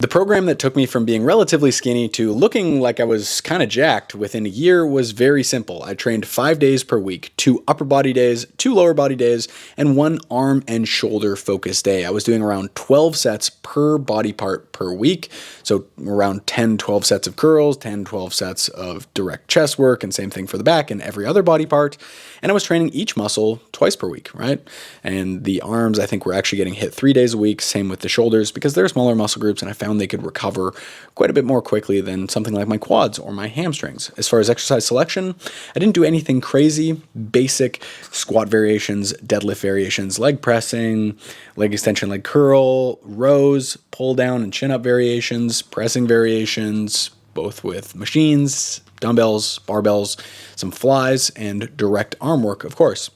program that took me from being relatively skinny to looking like I was kind of jacked within a year was very simple. I trained 5 days per week, 2 upper body days, 2 lower body days, and 1 arm and shoulder focus day. I was doing around 12 sets per body part per week. So around 10, 12 sets of curls, 10, 12 sets of direct chest work, and same thing for the back and every other body part. And I was training each muscle twice per week, right? And the arms, I think, were actually getting hit 3 days a week. Same with the shoulders because they're smaller muscle groups, and I found they could recover quite a bit more quickly than something like my quads or my hamstrings. As far as exercise selection, I didn't do anything crazy. Basic squat variations, deadlift variations, leg pressing, leg extension, leg curl, rows, pull down and chin up variations, pressing variations, both with machines, dumbbells, barbells, some flies, and direct arm work, of course.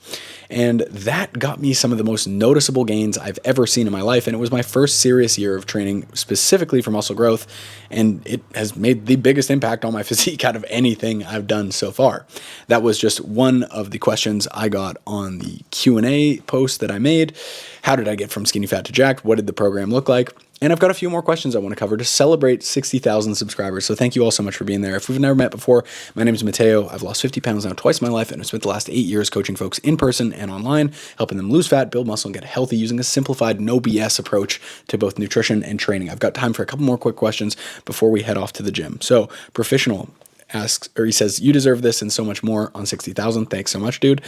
And that got me some of the most noticeable gains I've ever seen in my life. And it was my first serious year of training specifically for muscle growth. And it has made the biggest impact on my physique out of anything I've done so far. That was just one of the questions I got on the Q&A post that I made. How did I get from skinny fat to jacked? What did the program look like? And I've got a few more questions I want to cover to celebrate 60,000 subscribers. So thank you all so much for being there. If we've never met before, my name is Mateo. I've lost 50 pounds now twice in my life, and I've spent the last 8 years coaching folks in person and online, helping them lose fat, build muscle, and get healthy using a simplified, no BS approach to both nutrition and training. I've got time for a couple more quick questions before we head off to the gym. So Professional asks, or he says, you deserve this and so much more on 60,000. Thanks so much, dude.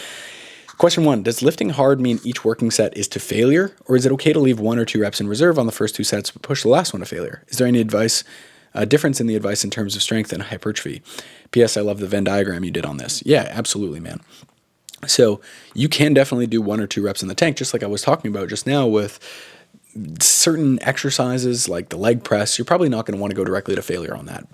Question 1, does lifting hard mean each working set is to failure, or is it okay to leave 1 or 2 reps in reserve on the first 2 sets but push the last one to failure? Is there any difference in the advice in terms of strength and hypertrophy? P.S. I love the Venn diagram you did on this. Yeah, absolutely, man. So you can definitely do 1 or 2 reps in the tank, just like I was talking about just now with certain exercises like the leg press. You're probably not going to want to go directly to failure on that.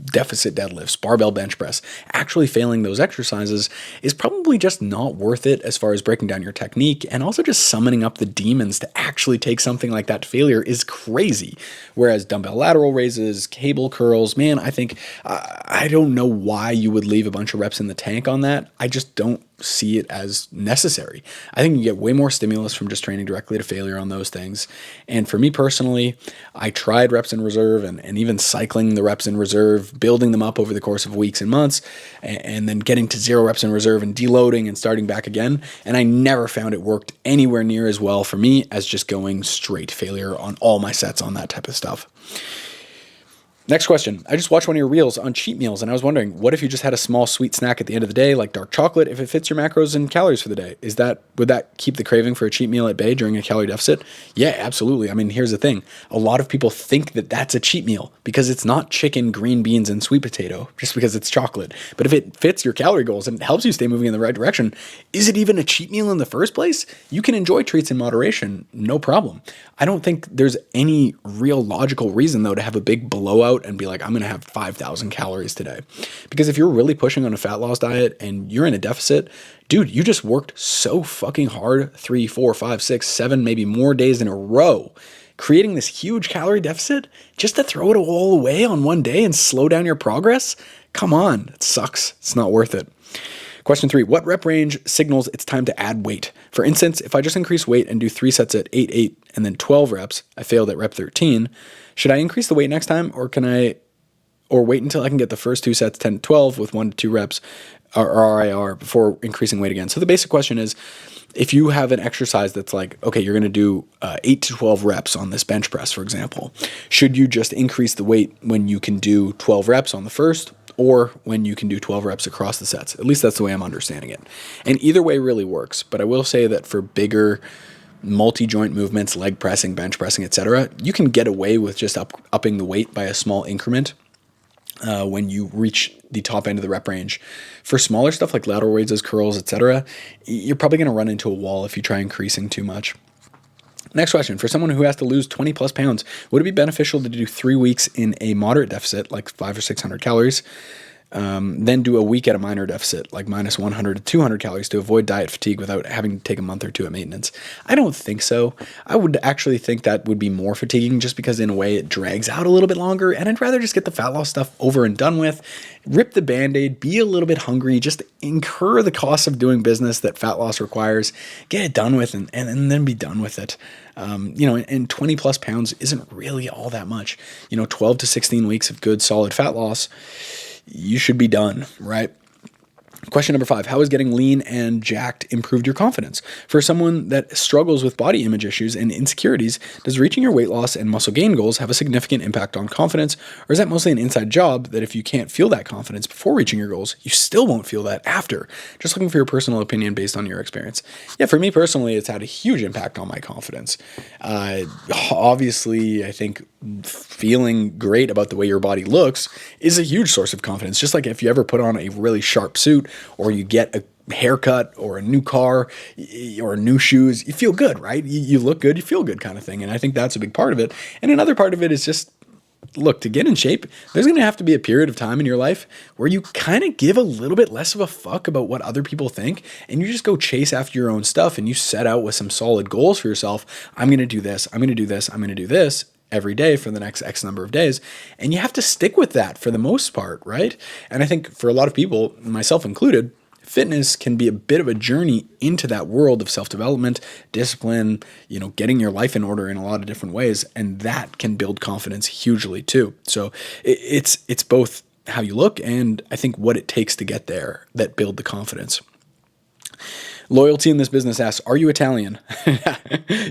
Deficit deadlifts, barbell bench press, actually failing those exercises is probably just not worth it as far as breaking down your technique, and also just summoning up the demons to actually take something like that to failure is crazy. Whereas dumbbell lateral raises, cable curls, man, I think, I don't know why you would leave a bunch of reps in the tank on that. I just don't see it as necessary. I think you get way more stimulus from just training directly to failure on those things. And for me personally, I tried reps in reserve and even cycling the reps in reserve, building them up over the course of weeks and months, and then getting to 0 reps in reserve and deloading and starting back again. And I never found it worked anywhere near as well for me as just going straight failure on all my sets on that type of stuff. Next question. I just watched one of your reels on cheat meals, and I was wondering, what if you just had a small sweet snack at the end of the day, like dark chocolate, if it fits your macros and calories for the day? Would that keep the craving for a cheat meal at bay during a calorie deficit? Yeah, absolutely. I mean, here's the thing. A lot of people think that that's a cheat meal because it's not chicken, green beans, and sweet potato, just because it's chocolate. But if it fits your calorie goals and it helps you stay moving in the right direction, is it even a cheat meal in the first place? You can enjoy treats in moderation, no problem. I don't think there's any real logical reason, though, to have a big blowout and be like, I'm going to have 5,000 calories today. Because if you're really pushing on a fat loss diet and you're in a deficit, dude, you just worked so fucking hard 3, 4, 5, 6, 7, maybe more days in a row, creating this huge calorie deficit just to throw it all away on one day and slow down your progress? Come on, it sucks. It's not worth it. Question 3, what rep range signals it's time to add weight? For instance, if I just increase weight and do 3 sets at 8, 8, and then 12 reps, I failed at rep 13, should I increase the weight next time, or wait until I can get the first 2 sets 10 to 12 with 1 to 2 reps or RIR before increasing weight again? So the basic question is, if you have an exercise that's like, okay, you're going to do 8 to 12 reps on this bench press, for example, should you just increase the weight when you can do 12 reps on the first, or when you can do 12 reps across the sets? At least that's the way I'm understanding it. And either way really works. But I will say that for bigger multi-joint movements, leg pressing, bench pressing, etc., you can get away with just upping the weight by a small increment when you reach the top end of the rep range. For smaller stuff like lateral raises, curls, etc., you're probably going to run into a wall if you try increasing too much. Next question. For someone who has to lose 20 plus pounds, would it be beneficial to do 3 weeks in a moderate deficit, like 500 or 600 calories, Then do a week at a minor deficit, like minus 100 to 200 calories to avoid diet fatigue without having to take a month or two at maintenance. I don't think so. I would actually think that would be more fatiguing just because in a way it drags out a little bit longer, and I'd rather just get the fat loss stuff over and done with, rip the Band-Aid, be a little bit hungry, just incur the cost of doing business that fat loss requires, get it done with, and then be done with it. And 20 plus pounds isn't really all that much. 12 to 16 weeks of good solid fat loss, you should be done, right? Question number 5, how has getting lean and jacked improved your confidence? For someone that struggles with body image issues and insecurities, does reaching your weight loss and muscle gain goals have a significant impact on confidence? Or is that mostly an inside job that if you can't feel that confidence before reaching your goals, you still won't feel that after? Just looking for your personal opinion based on your experience. Yeah, for me personally, it's had a huge impact on my confidence. Obviously, I think feeling great about the way your body looks is a huge source of confidence. Just like if you ever put on a really sharp suit or you get a haircut or a new car or new shoes, you feel good, right? You look good, you feel good kind of thing. And I think that's a big part of it. And another part of it is just, look, to get in shape, there's going to have to be a period of time in your life where you kind of give a little bit less of a fuck about what other people think and you just go chase after your own stuff and you set out with some solid goals for yourself. I'm going to do this. I'm going to do this. I'm going to do this every day for the next X number of days. And you have to stick with that for the most part, right? And I think for a lot of people, myself included, fitness can be a bit of a journey into that world of self-development, discipline, getting your life in order in a lot of different ways. And that can build confidence hugely too. So it's both how you look and I think what it takes to get there that build the confidence. Loyalty in this business asks, are you Italian?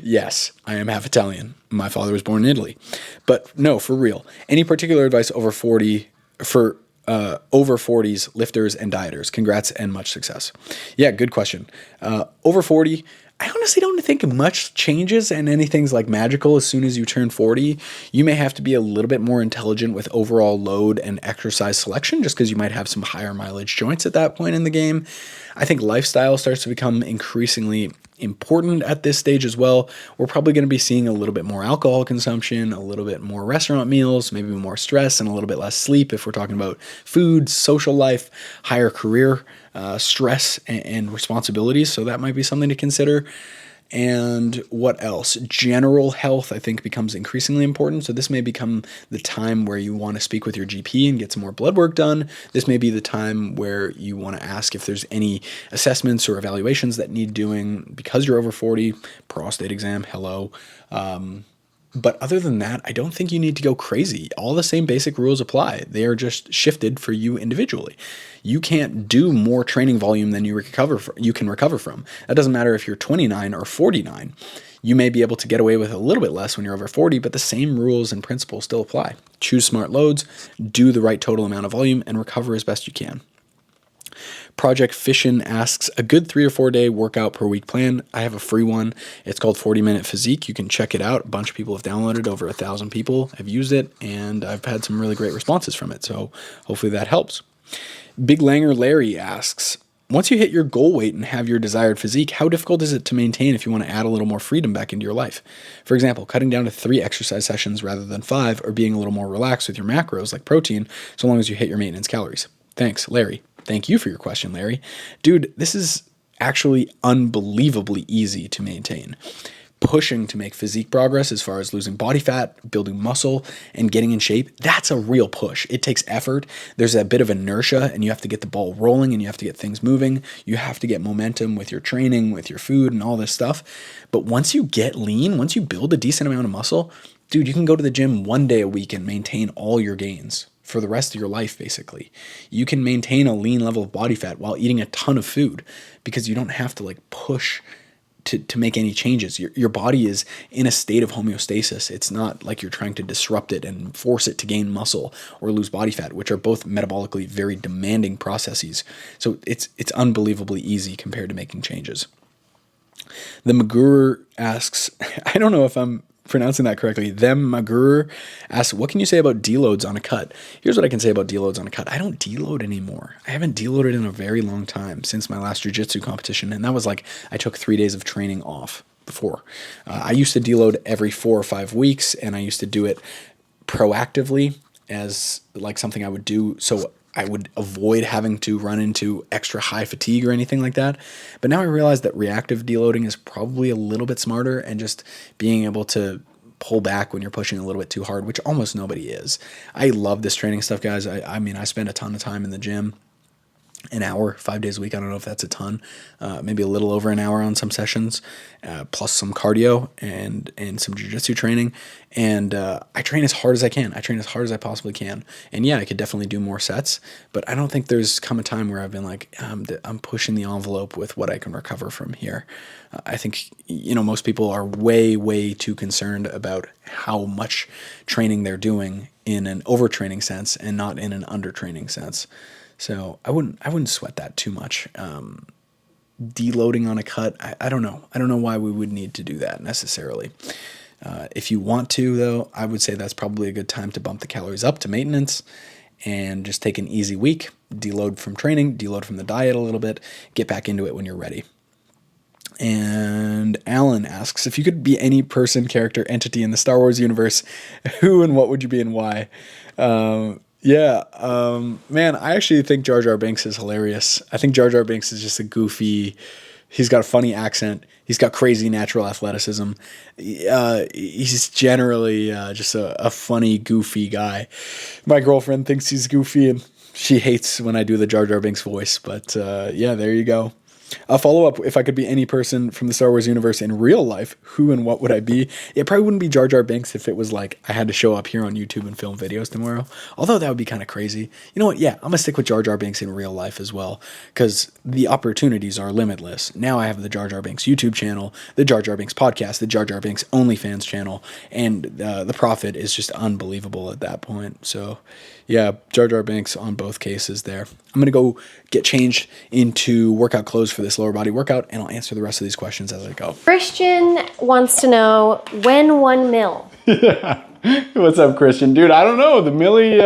Yes, I am half Italian. My father was born in Italy. But no, for real. Any particular advice over 40 for over 40s lifters and dieters? Congrats and much success. Yeah, good question. Over 40, I honestly don't think much changes and anything's like magical as soon as you turn 40. You may have to be a little bit more intelligent with overall load and exercise selection just because you might have some higher mileage joints at that point in the game. I think lifestyle starts to become increasingly important at this stage as well. We're probably going to be seeing a little bit more alcohol consumption, a little bit more restaurant meals, maybe more stress and a little bit less sleep if we're talking about food, social life, higher career stress and responsibilities. So that might be something to consider. And what else? General health, I think, becomes increasingly important. So this may become the time where you want to speak with your GP and get some more blood work done. This may be the time where you want to ask if there's any assessments or evaluations that need doing because you're over 40, prostate exam, hello. But other than that, I don't think you need to go crazy. All the same basic rules apply. They are just shifted for you individually. You can't do more training volume than you can recover from. That doesn't matter if you're 29 or 49. You may be able to get away with a little bit less when you're over 40, but the same rules and principles still apply. Choose smart loads, do the right total amount of volume, and recover as best you can. Project Fishin asks, a good 3 or 4 day workout per week plan. I have a free one. It's called 40-Minute Physique. You can check it out. A bunch of people have downloaded it. Over 1,000 people have used it, and I've had some really great responses from it. So hopefully that helps. Big Langer Larry asks, once you hit your goal weight and have your desired physique, how difficult is it to maintain if you want to add a little more freedom back into your life? For example, cutting down to 3 exercise sessions rather than 5, or being a little more relaxed with your macros like protein, so long as you hit your maintenance calories. Thanks, Larry. Thank you for your question, Larry. Dude, this is actually unbelievably easy to maintain. Pushing to make physique progress as far as losing body fat, building muscle, and getting in shape, that's a real push. It takes effort. There's a bit of inertia, and you have to get the ball rolling, and you have to get things moving. You have to get momentum with your training, with your food, and all this stuff. But once you get lean, once you build a decent amount of muscle, dude, you can go to the gym 1 day a week and maintain all your gains for the rest of your life, basically. You can maintain a lean level of body fat while eating a ton of food because you don't have to push to make any changes. Your body is in a state of homeostasis. It's not like you're trying to disrupt it and force it to gain muscle or lose body fat, which are both metabolically very demanding processes. So it's unbelievably easy compared to making changes. The Magur asks, I don't know if I'm pronouncing that correctly. Them Magur asks, what can you say about deloads on a cut? Here's what I can say about deloads on a cut. I don't deload anymore. I haven't deloaded in a very long time since my last jiu-jitsu competition. And that was I took 3 days of training off before. I used to deload every 4 or 5 weeks, and I used to do it proactively as something I would do. So I would avoid having to run into extra high fatigue or anything like that. But now I realize that reactive deloading is probably a little bit smarter, and just being able to pull back when you're pushing a little bit too hard, which almost nobody is. I love this training stuff, guys. I mean, I spend a ton of time in the gym. An hour, 5 days a week. I don't know if that's a ton, maybe a little over an hour on some sessions, plus some cardio and some jiu-jitsu training. And I train as hard as I can. I train as hard as I possibly can. And yeah, I could definitely do more sets, but I don't think there's come a time where I've been like, I'm pushing the envelope with what I can recover from here. I think, most people are way, way too concerned about how much training they're doing in an overtraining sense and not in an undertraining sense. So I wouldn't sweat that too much. Deloading on a cut, I don't know. I don't know why we would need to do that necessarily. If you want to, though, I would say that's probably a good time to bump the calories up to maintenance and just take an easy week, deload from training, deload from the diet a little bit, get back into it when you're ready. And Alan asks, if you could be any person, character, entity in the Star Wars universe, who and what would you be and why? Man, I actually think Jar Jar Binks is hilarious. I think Jar Jar Binks is just a goofy, he's got a funny accent. He's got crazy natural athleticism. He's generally just a funny, goofy guy. My girlfriend thinks he's goofy, and she hates when I do the Jar Jar Binks voice, but there you go. A follow-up, if I could be any person from the Star Wars universe in real life, who and what would I be? It probably wouldn't be Jar Jar Binks if it was like I had to show up here on YouTube and film videos tomorrow. Although that would be kind of crazy. You know what? Yeah, I'm going to stick with Jar Jar Binks in real life as well, because the opportunities are limitless. Now I have the Jar Jar Binks YouTube channel, the Jar Jar Binks podcast, the Jar Jar Binks OnlyFans channel, and the profit is just unbelievable at that point. So yeah, Jar Jar Binks on both cases there. I'm going to go get changed into workout clothes for this lower body workout, and I'll answer the rest of these questions as I go. Christian wants to know, when 1 mil? What's up, Christian? Dude, I don't know. The milli,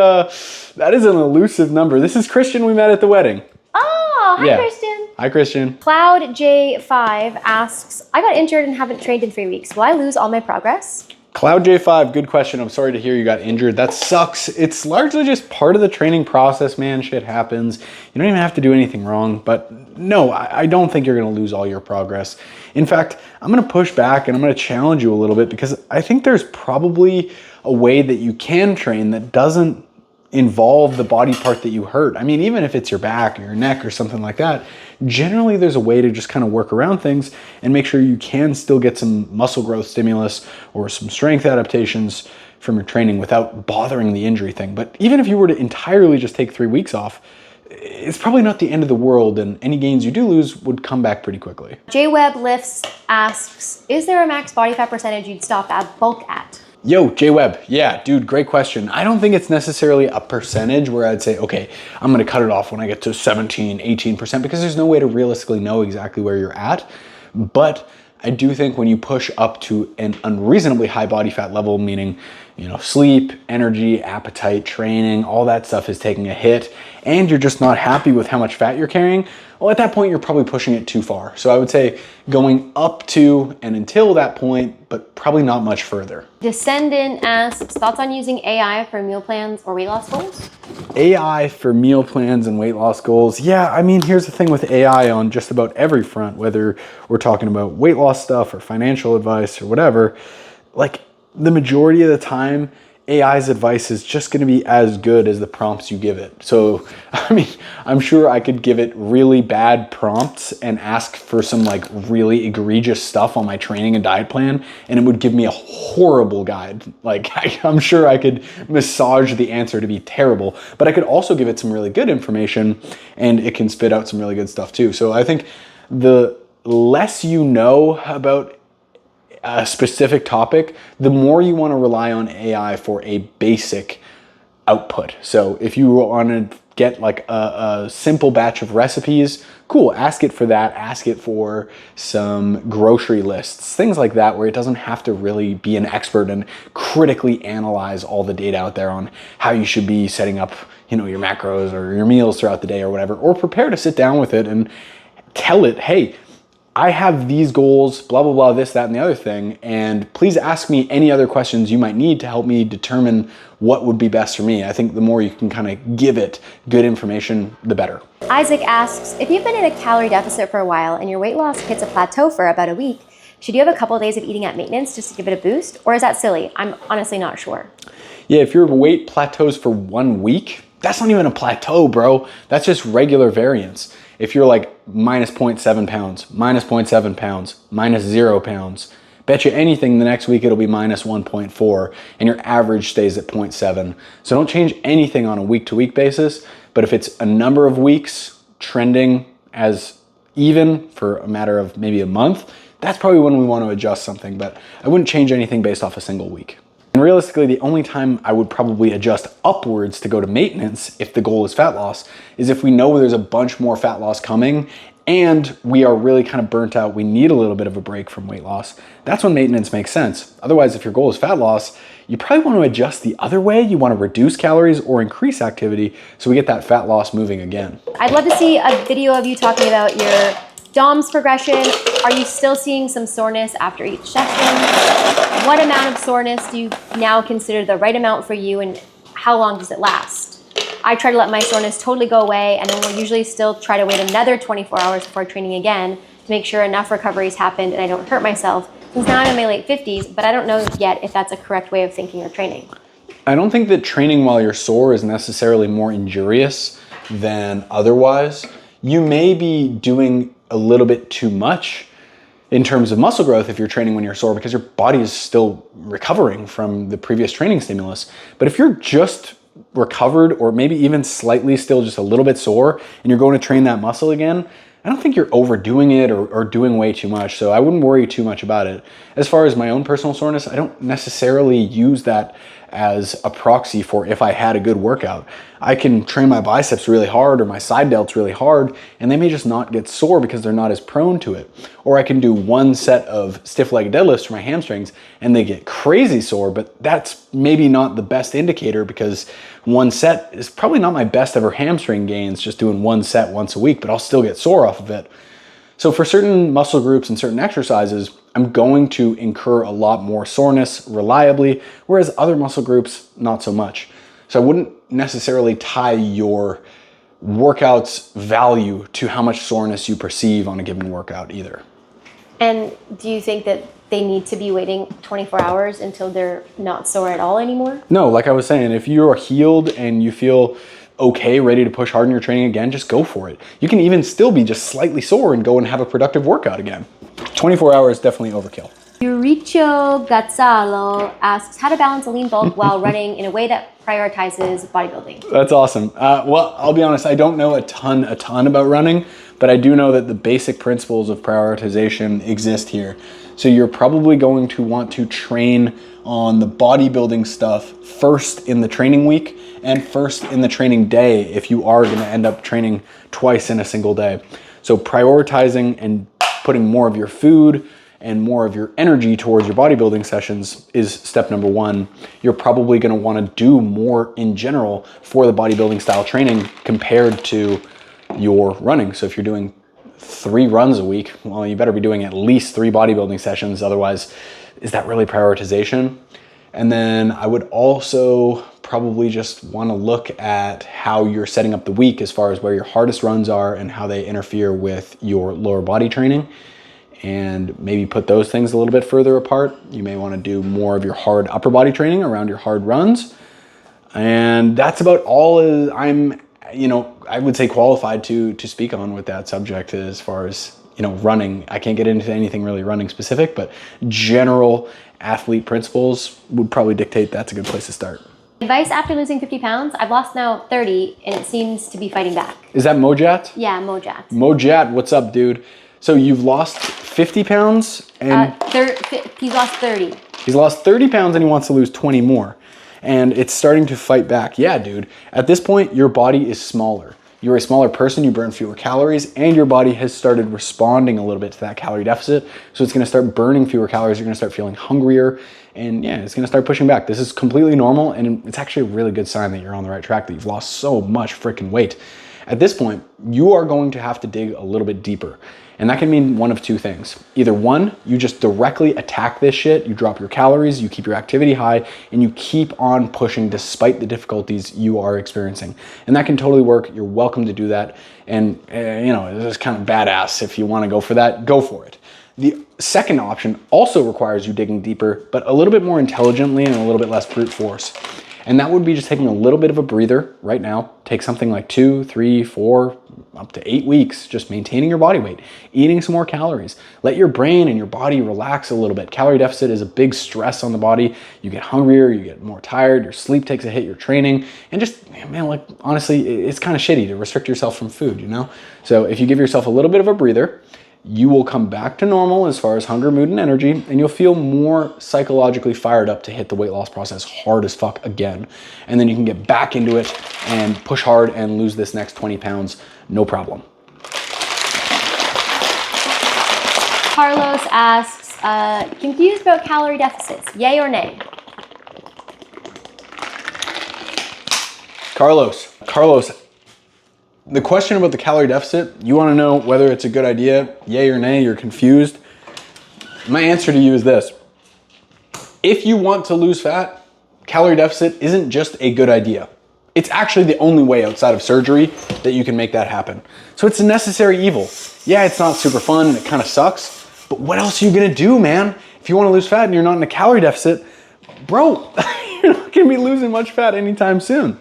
that is an elusive number. This is Christian we met at the wedding. Oh, hi, Christian. Hi, Christian. Cloud J5 asks, I got injured and haven't trained in 3 weeks. Will I lose all my progress? Cloud J5, good question. I'm sorry to hear you got injured. That sucks. It's largely just part of the training process, man. Shit happens. You don't even have to do anything wrong. But no, I don't think you're going to lose all your progress. In fact, I'm going to push back and I'm going to challenge you a little bit, because I think there's probably a way that you can train that doesn't involve the body part that you hurt. I mean, even if it's your back or your neck or something like that, generally there's a way to just kind of work around things and make sure you can still get some muscle growth stimulus or some strength adaptations from your training without bothering the injury thing. But even if you were to entirely just take 3 weeks off, it's probably not the end of the world, and any gains you do lose would come back pretty quickly. J-Web Lifts asks, is there a max body fat percentage you'd stop at bulk at? Yo, J-Web, yeah, dude, great question. I don't think it's necessarily a percentage where I'd say, okay, I'm gonna cut it off when I get to 17, 18%, because there's no way to realistically know exactly where you're at. But I do think when you push up to an unreasonably high body fat level, meaning, sleep, energy, appetite, training, all that stuff is taking a hit, and you're just not happy with how much fat you're carrying, well, at that point, you're probably pushing it too far. So I would say going up to and until that point, but probably not much further. Descendant asks, thoughts on using AI for meal plans or weight loss goals? AI for meal plans and weight loss goals. Yeah, I mean, here's the thing with AI on just about every front, whether we're talking about weight loss stuff or financial advice or whatever, like the majority of the time, AI's advice is just going to be as good as the prompts you give it. So, I mean, I'm sure I could give it really bad prompts and ask for some like really egregious stuff on my training and diet plan, and it would give me a horrible guide. Like, I'm sure I could massage the answer to be terrible, but I could also give it some really good information, and it can spit out some really good stuff too. So I think the less you know about a specific topic, the more you want to rely on AI for a basic output. So if you want to get like a simple batch of recipes, cool, ask it for that. Ask it for some grocery lists, things like that, where it doesn't have to really be an expert and critically analyze all the data out there on how you should be setting up, your macros or your meals throughout the day or whatever, or prepare to sit down with it and tell it, hey, I have these goals, blah, blah, blah, this, that, and the other thing. And please ask me any other questions you might need to help me determine what would be best for me. I think the more you can kind of give it good information, the better. Isaac asks, if you've been in a calorie deficit for a while and your weight loss hits a plateau for about a week, should you have a couple of days of eating at maintenance just to give it a boost? Or is that silly? I'm honestly not sure. Yeah, if your weight plateaus for 1 week, that's not even a plateau, bro. That's just regular variance. If you're like minus 0.7 pounds, minus 0.7 pounds, minus 0 pounds, bet you anything the next week it'll be minus 1.4 and your average stays at 0.7. So don't change anything on a week-to-week basis, but if it's a number of weeks trending as even for a matter of maybe a month, that's probably when we want to adjust something, but I wouldn't change anything based off a single week. And realistically, the only time I would probably adjust upwards to go to maintenance if the goal is fat loss is if we know there's a bunch more fat loss coming and we are really kind of burnt out, we need a little bit of a break from weight loss. That's when maintenance makes sense. Otherwise, if your goal is fat loss, you probably want to adjust the other way. You want to reduce calories or increase activity so we get that fat loss moving again. I'd love to see a video of you talking about your DOMS progression. Are you still seeing some soreness after each session? What amount of soreness do you now consider the right amount for you, and how long does it last? I try to let my soreness totally go away, and then we'll usually still try to wait another 24 hours before training again to make sure enough recovery's happened and I don't hurt myself. Since now I'm in my late 50s, but I don't know yet if that's a correct way of thinking or training. I don't think that training while you're sore is necessarily more injurious than otherwise. You may be doing a little bit too much in terms of muscle growth if you're training when you're sore because your body is still recovering from the previous training stimulus. But if you're just recovered or maybe even slightly still just a little bit sore and you're going to train that muscle again, I don't think you're overdoing it or doing way too much. So I wouldn't worry too much about it. As far as my own personal soreness, I don't necessarily use that as a proxy for if I had a good workout. I can train my biceps really hard or my side delts really hard and they may just not get sore because they're not as prone to it. Or I can do one set of stiff leg deadlifts for my hamstrings and they get crazy sore, but that's maybe not the best indicator because one set is probably not my best ever hamstring gains, just doing one set once a week, but I'll still get sore off of it. So for certain muscle groups and certain exercises, I'm going to incur a lot more soreness reliably, whereas other muscle groups, not so much. So I wouldn't necessarily tie your workout's value to how much soreness you perceive on a given workout either. And do you think that they need to be waiting 24 hours until they're not sore at all anymore? No, like I was saying, if you're healed and you feel okay, ready to push hard in your training again, just go for it. You can even still be just slightly sore and go and have a productive workout again. 24 hours, definitely overkill. Euricio Gazzalo asks how to balance a lean bulk while running in a way that prioritizes bodybuilding. That's awesome. Well, I'll be honest, I don't know a ton about running, but I do know that the basic principles of prioritization exist here. So you're probably going to want to train on the bodybuilding stuff first in the training week and first in the training day if you are going to end up training twice in a single day. So prioritizing and putting more of your food and more of your energy towards your bodybuilding sessions is step number one. You're probably going to want to do more in general for the bodybuilding style training compared to your running. So if you're doing 3 runs a week, well, you better be doing at least 3 bodybuilding sessions. Otherwise, is that really prioritization? And then I would also probably just want to look at how you're setting up the week as far as where your hardest runs are and how they interfere with your lower body training, and maybe put those things a little bit further apart. You may want to do more of your hard upper body training around your hard runs. And that's about all I'm, I would say qualified to speak on with that subject as far as, running. I can't get into anything really running specific, but general athlete principles would probably dictate that's a good place to start. Advice after losing 50 pounds? I've lost now 30 and it seems to be fighting back. Is that Mojat? Yeah, Mojat. Mojat, what's up, dude? So you've lost 50 pounds and he's lost 30. He's lost 30 pounds and he wants to lose 20 more. And it's starting to fight back. Yeah, dude. At this point, your body is smaller. You're a smaller person, you burn fewer calories, and your body has started responding a little bit to that calorie deficit. So it's gonna start burning fewer calories, you're gonna start feeling hungrier, and yeah, it's gonna start pushing back. This is completely normal, and it's actually a really good sign that you're on the right track, that you've lost so much freaking weight. At this point, you are going to have to dig a little bit deeper. And that can mean one of two things. Either one, you just directly attack this shit, you drop your calories, you keep your activity high, and you keep on pushing despite the difficulties you are experiencing. And that can totally work. You're welcome to do that. And you know, it's kind of badass. If you want to go for that, go for it. The second option also requires you digging deeper, but a little bit more intelligently and a little bit less brute force. And that would be just taking a little bit of a breather right now. Take something like 2, 3, 4, up to 8 weeks, just maintaining your body weight, eating some more calories. Let your brain and your body relax a little bit. Calorie deficit is a big stress on the body. You get hungrier, you get more tired, your sleep takes a hit, your training, and just, man, like, honestly, it's kind of shitty to restrict yourself from food, you know? So if you give yourself a little bit of a breather, you will come back to normal as far as hunger, mood, and energy, and you'll feel more psychologically fired up to hit the weight loss process hard as fuck again. And then you can get back into it and push hard and lose this next 20 pounds, no problem. Carlos asks, confused about calorie deficits, yay or nay? Carlos, the question about the calorie deficit, you want to know whether it's a good idea, yay or nay, you're confused. My answer to you is this. If you want to lose fat, calorie deficit isn't just a good idea. It's actually the only way outside of surgery that you can make that happen. So it's a necessary evil. Yeah, it's not super fun and it kind of sucks, but what else are you gonna do, man? If you want to lose fat and you're not in a calorie deficit, bro, you're not gonna be losing much fat anytime soon.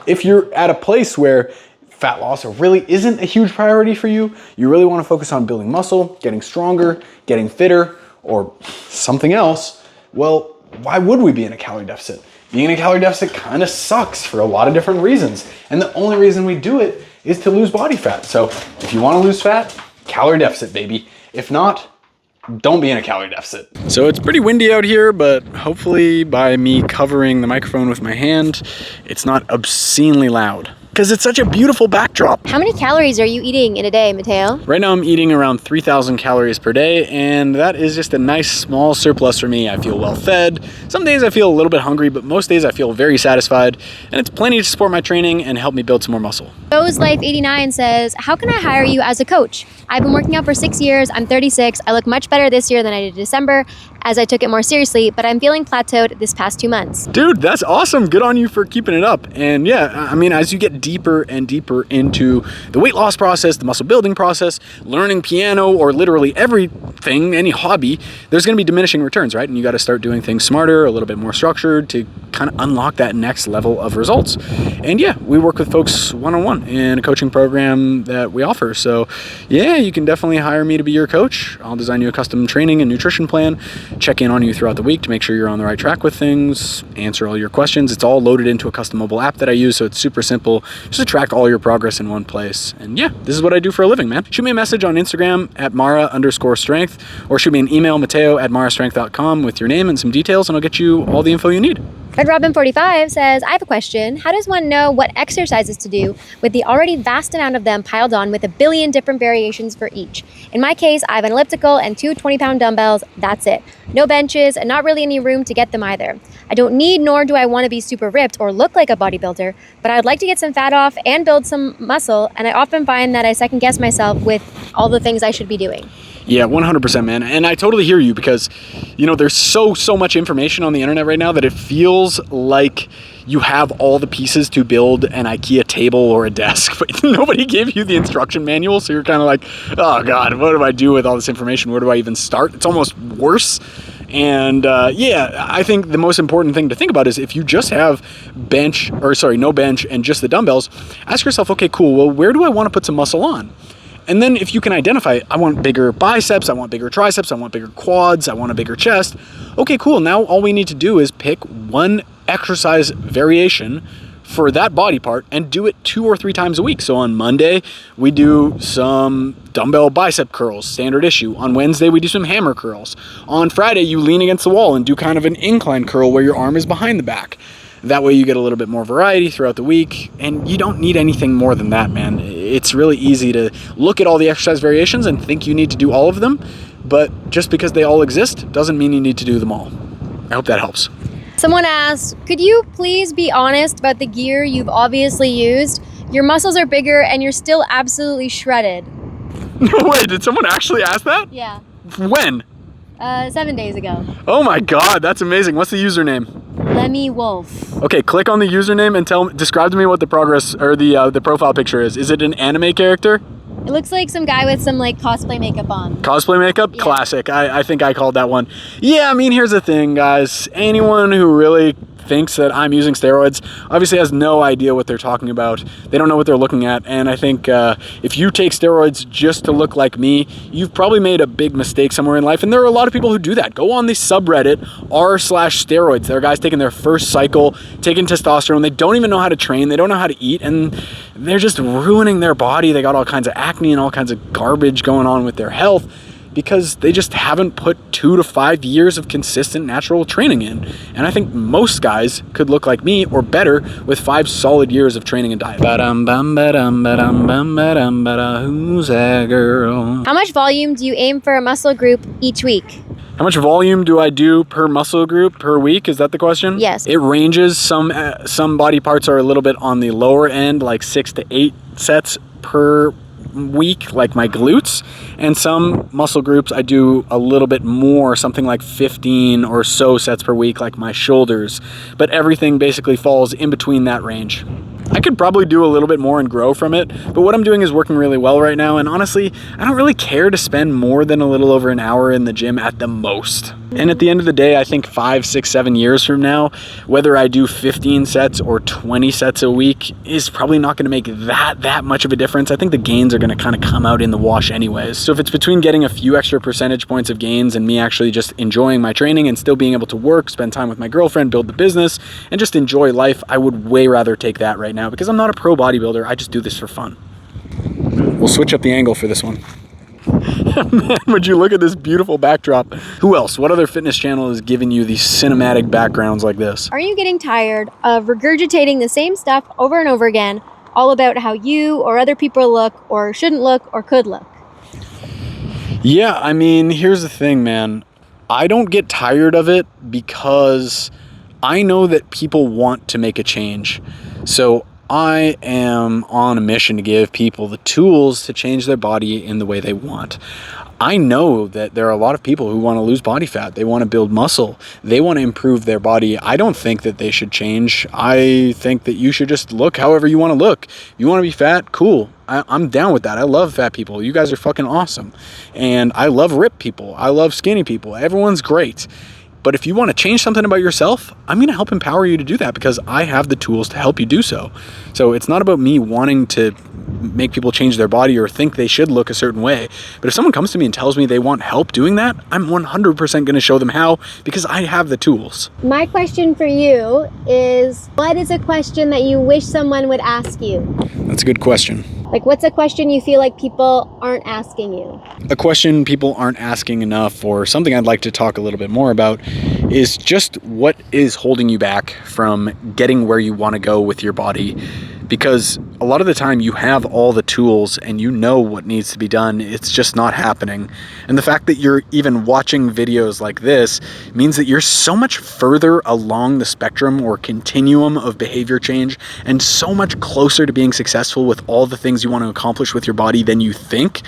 If you're at a place where fat loss really isn't a huge priority for you, you really want to focus on building muscle, getting stronger, getting fitter, or something else, well, why would we be in a calorie deficit? Being in a calorie deficit kind of sucks for a lot of different reasons. And the only reason we do it is to lose body fat. So if you want to lose fat, calorie deficit, baby. If not, don't be in a calorie deficit. So it's pretty windy out here, but hopefully by me covering the microphone with my hand, it's not obscenely loud. Because it's such a beautiful backdrop. How many calories are you eating in a day, Mateo? Right now I'm eating around 3,000 calories per day, and that is just a nice small surplus for me. I feel well fed. Some days I feel a little bit hungry, but most days I feel very satisfied, and it's plenty to support my training and help me build some more muscle. Rose Life 89 says, how can I hire you as a coach? I've been working out for 6 years, I'm 36, I look much better this year than I did in December, as I took it more seriously, but I'm feeling plateaued this past 2 months. Dude, that's awesome. Good on you for keeping it up. And yeah, I mean, as you get deeper and deeper into the weight loss process, the muscle building process, learning piano, or literally everything, any hobby, there's gonna be diminishing returns, right? And you gotta start doing things smarter, a little bit more structured to kind of unlock that next level of results. And yeah, we work with folks one-on-one in a coaching program that we offer. So yeah, you can definitely hire me to be your coach. I'll design you a custom training and nutrition plan, check in on you throughout the week to make sure you're on the right track with things, answer all your questions. It's all loaded into a custom mobile app that I use, so it's super simple just to track all your progress in one place. And yeah, this is what I do for a living, man. Shoot me a message on Instagram at Mara_strength, or shoot me an email, Mateo@marastrength.com, with your name and some details, and I'll get you all the info you need. Red Robin 45 says, I have a question. How does one know what exercises to do with the already vast amount of them piled on with a billion different variations for each? In my case, I have an elliptical and 2 20-pound dumbbells. That's it. No benches and not really any room to get them either. I don't need nor do I want to be super ripped or look like a bodybuilder, but I'd like to get some fat off and build some muscle, and I often find that I second guess myself with all the things I should be doing. Yeah, 100%, man. And I totally hear you because, you know, there's so much information on the internet right now that it feels like you have all the pieces to build an IKEA table or a desk, but nobody gave you the instruction manual. So you're kind of like, oh God, what do I do with all this information? Where do I even start? It's almost worse. And yeah, I think the most important thing to think about is if you just have no bench and just the dumbbells, ask yourself, okay, cool. Well, where do I want to put some muscle on? And then if you can identify, I want bigger biceps, I want bigger triceps, I want bigger quads, I want a bigger chest. Okay, cool. Now all we need to do is pick one exercise variation for that body part and do it 2 or 3 times a week. So on Monday, we do some dumbbell bicep curls, standard issue. On Wednesday, we do some hammer curls. On Friday, you lean against the wall and do kind of an incline curl where your arm is behind the back. That way you get a little bit more variety throughout the week, and you don't need anything more than that, man. It's really easy to look at all the exercise variations and think you need to do all of them, but just because they all exist doesn't mean you need to do them all. I hope that helps. Someone asked, could you please be honest about the gear you've obviously used? Your muscles are bigger and you're still absolutely shredded. No way, did someone actually ask that? Yeah. When? 7 days ago. Oh my God, that's amazing. What's the username? Lemmy Wolf. Okay, click on the username and describe to me what the progress or the profile picture is. Is it an anime character? It looks like some guy with some like cosplay makeup on. Cosplay makeup? Yeah. Classic. I think I called that one. Yeah, I mean, here's the thing, guys. Anyone who really thinks that I'm using steroids obviously has no idea what they're talking about. They don't know what they're looking at. And I think if you take steroids just to look like me, you've probably made a big mistake somewhere in life. And there are a lot of people who do that. Go on the subreddit r/steroids. There are guys taking their first cycle, taking testosterone. They don't even know how to train. They don't know how to eat. And they're just ruining their body. They got all kinds of acne and all kinds of garbage going on with their health, because they just haven't put 2 to 5 years of consistent natural training in. And I think most guys could look like me or better with 5 solid years of training and diet. Who's that girl? How much volume do you aim for a muscle group each week? How much volume do I do per muscle group per week? Is that the question? Yes. It ranges. Some body parts are a little bit on the lower end, like 6 to 8 sets per week, like my glutes, and some muscle groups I do a little bit more, something like 15 or so sets per week, like my shoulders, but everything basically falls in between that range. I could probably do a little bit more and grow from it, but what I'm doing is working really well right now, and honestly, I don't really care to spend more than a little over an hour in the gym at the most. And at the end of the day, I think 5, 6, 7 years from now, whether I do 15 sets or 20 sets a week is probably not going to make that much of a difference. I think the gains are going to kind of come out in the wash anyways. So if it's between getting a few extra percentage points of gains and me actually just enjoying my training and still being able to work, spend time with my girlfriend, build the business, and just enjoy life, I would way rather take that right now, because I'm not a pro bodybuilder. I just do this for fun. We'll switch up the angle for this one. Man, would you look at this beautiful backdrop? Who else? What other fitness channel is giving you these cinematic backgrounds like this? Are you getting tired of regurgitating the same stuff over and over again, all about how you or other people look or shouldn't look or could look? Yeah, I mean, here's the thing, man. I don't get tired of it because I know that people want to make a change. So I am on a mission to give people the tools to change their body in the way they want. I know that there are a lot of people who want to lose body fat. They want to build muscle. They want to improve their body. I don't think that they should change. I think that you should just look however you want to look. If you want to be fat, cool. I'm down with that. I love fat people. You guys are fucking awesome. And I love ripped people. I love skinny people. Everyone's great. But if you want to change something about yourself, I'm going to help empower you to do that, because I have the tools to help you do so. So it's not about me wanting to make people change their body or think they should look a certain way. But if someone comes to me and tells me they want help doing that, I'm 100% going to show them how, because I have the tools. My question for you is, what is a question that you wish someone would ask you? That's a good question. Like, what's a question you feel like people aren't asking you? A question people aren't asking enough, or something I'd like to talk a little bit more about, is just what is holding you back from getting where you want to go with your body. Because a lot of the time you have all the tools and you know what needs to be done, it's just not happening. And the fact that you're even watching videos like this means that you're so much further along the spectrum or continuum of behavior change, and so much closer to being successful with all the things you want to accomplish with your body than you think.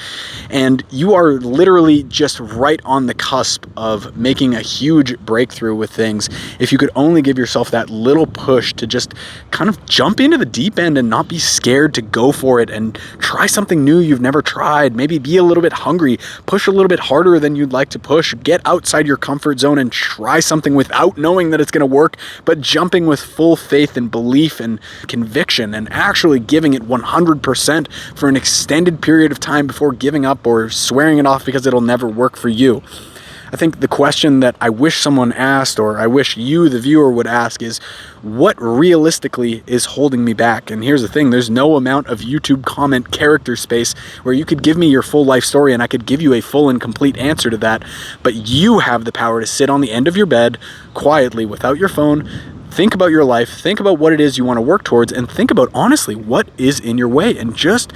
And you are literally just right on the cusp of making a huge breakthrough with things if you could only give yourself that little push to just kind of jump into the deep end and not be scared to go for it and try something new you've never tried. Maybe be a little bit hungry, push a little bit harder than you'd like to push, get outside your comfort zone and try something without knowing that it's going to work, but jumping with full faith and belief and conviction and actually giving it 100% for an extended period of time before giving up or swearing it off because it'll never work for you. I think the question that I wish someone asked, or I wish you, the viewer, would ask is, what realistically is holding me back? And here's the thing, there's no amount of YouTube comment character space where you could give me your full life story and I could give you a full and complete answer to that. But you have the power to sit on the end of your bed quietly without your phone, think about your life, think about what it is you want to work towards, and think about honestly what is in your way, and just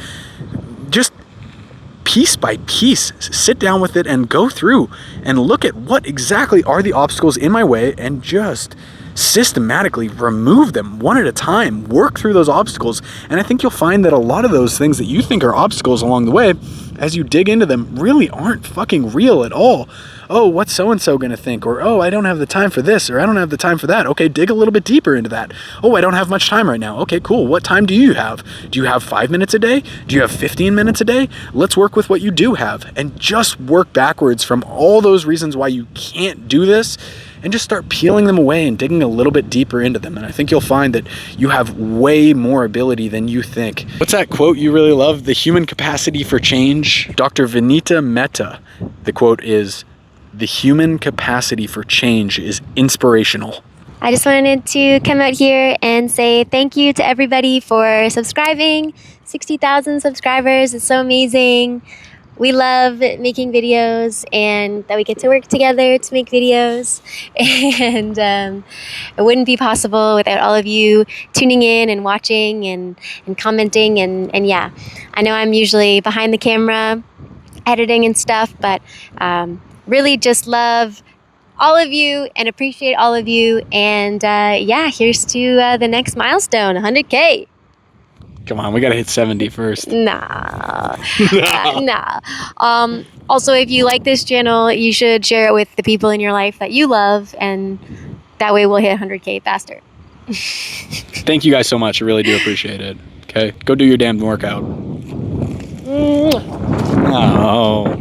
piece by piece, sit down with it and go through and look at what exactly are the obstacles in my way, and just systematically remove them one at a time, work through those obstacles. And I think you'll find that a lot of those things that you think are obstacles along the way, as you dig into them, really aren't fucking real at all. Oh, what's so-and-so gonna think? Or, oh, I don't have the time for this, or I don't have the time for that. Okay, dig a little bit deeper into that. Oh, I don't have much time right now. Okay, cool. What time do you have? Do you have 5 minutes a day? Do you have 15 minutes a day? Let's work with what you do have, and just work backwards from all those reasons why you can't do this, and just start peeling them away and digging a little bit deeper into them. And I think you'll find that you have way more ability than you think. What's that quote you really love? The human capacity for change? Dr. Vinita Mehta. The quote is, "The human capacity for change is inspirational." I just wanted to come out here and say thank you to everybody for subscribing. 60,000 subscribers. It's so amazing. We love making videos and that we get to work together to make videos. And it wouldn't be possible without all of you tuning in and watching and commenting. And yeah, I know I'm usually behind the camera editing and stuff, but really just love all of you and appreciate all of you. And yeah, here's to the next milestone, 100K. Come on, we gotta hit 70 first. Nah. Also, if you like this channel, you should share it with the people in your life that you love, and that way we'll hit 100K faster. Thank you guys so much. I really do appreciate it. Okay, go do your damn workout. Oh.